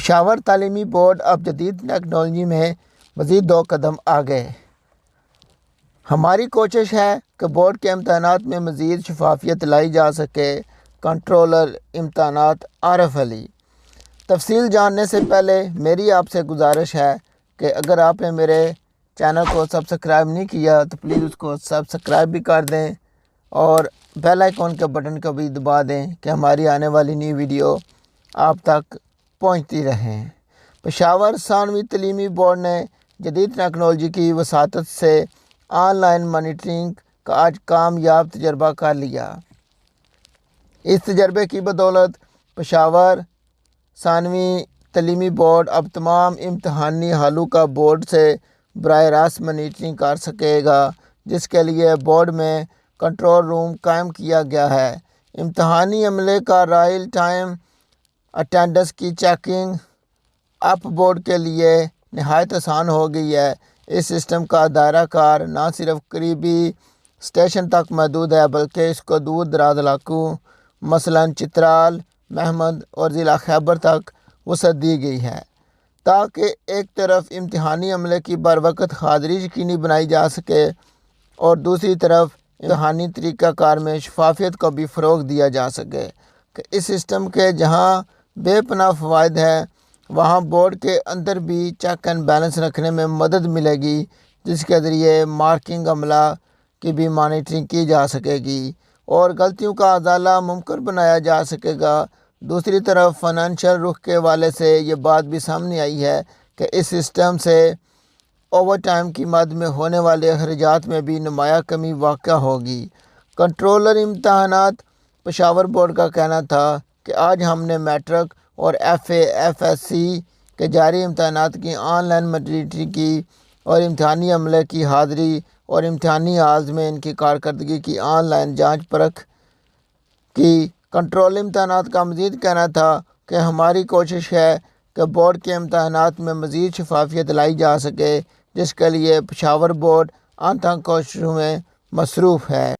پشاور تعلیمی بورڈ اب جدید ٹیکنالوجی میں مزید 2 قدم آگے۔ ہماری کوشش ہے کہ بورڈ کے امتحانات میں مزید شفافیت لائی جا سکے۔ کنٹرولر امتحانات عارف علی۔ تفصیل جاننے سے پہلے میری آپ سے گزارش ہے کہ اگر آپ نے میرے چینل کو سبسکرائب نہیں کیا تو پلیز اس کو سبسکرائب بھی کر دیں اور بیل آئیکن کے بٹن کو بھی دبا دیں کہ ہماری آنے والی نئی ویڈیو آپ تک پہنچتی رہیں۔ پشاور ثانوی تعلیمی بورڈ نے جدید ٹیکنالوجی کی وساطت سے آن لائن مانیٹرنگ کا آج کامیاب تجربہ کر لیا۔ اس تجربے کی بدولت پشاور ثانوی تعلیمی بورڈ اب تمام امتحانی ہالوں کا بورڈ سے براہ راست مانیٹرنگ کر سکے گا، جس کے لیے بورڈ میں کنٹرول روم قائم کیا گیا ہے۔ امتحانی عملے کا ریئل ٹائم اٹینڈنس کی چیکنگ اب بورڈ کے لیے نہایت آسان ہو گئی ہے۔ اس سسٹم کا دائرہ کار نہ صرف قریبی اسٹیشن تک محدود ہے بلکہ اس کو دور دراز علاقوں مثلاً چترال، مہمند اور ضلع خیبر تک وسعت دی گئی ہے تاکہ ایک طرف امتحانی عملے کی بروقت حاضری یقینی بنائی جا سکے اور دوسری طرف امتحانی طریقہ کار میں شفافیت کو بھی فروغ دیا جا سکے۔ کہ اس سسٹم کے جہاں بے پناہ فوائد ہیں وہاں بورڈ کے اندر بھی چیک اینڈ بیلنس رکھنے میں مدد ملے گی، جس کے ذریعے مارکنگ عملہ کی بھی مانیٹرنگ کی جا سکے گی اور غلطیوں کا ازالہ ممکن بنایا جا سکے گا۔ دوسری طرف فائنینشیل رخ کے حوالے سے یہ بات بھی سامنے آئی ہے کہ اس سسٹم سے اوور ٹائم کی مد میں ہونے والے اخراجات میں بھی نمایاں کمی واقع ہوگی۔ کنٹرولر امتحانات پشاور بورڈ کا کہنا تھا کہ آج ہم نے میٹرک اور ایف ایس سی کے جاری امتحانات کی آن لائن مانیٹرنگ کی اور امتحانی عملے کی حاضری اور امتحانی ہالز میں ان کی کارکردگی کی آن لائن جانچ پرکھ کی۔ کنٹرول امتحانات کا مزید کہنا تھا کہ ہماری کوشش ہے کہ بورڈ کے امتحانات میں مزید شفافیت لائی جا سکے، جس کے لیے پشاور بورڈ ان تھک کوششوں میں مصروف ہے۔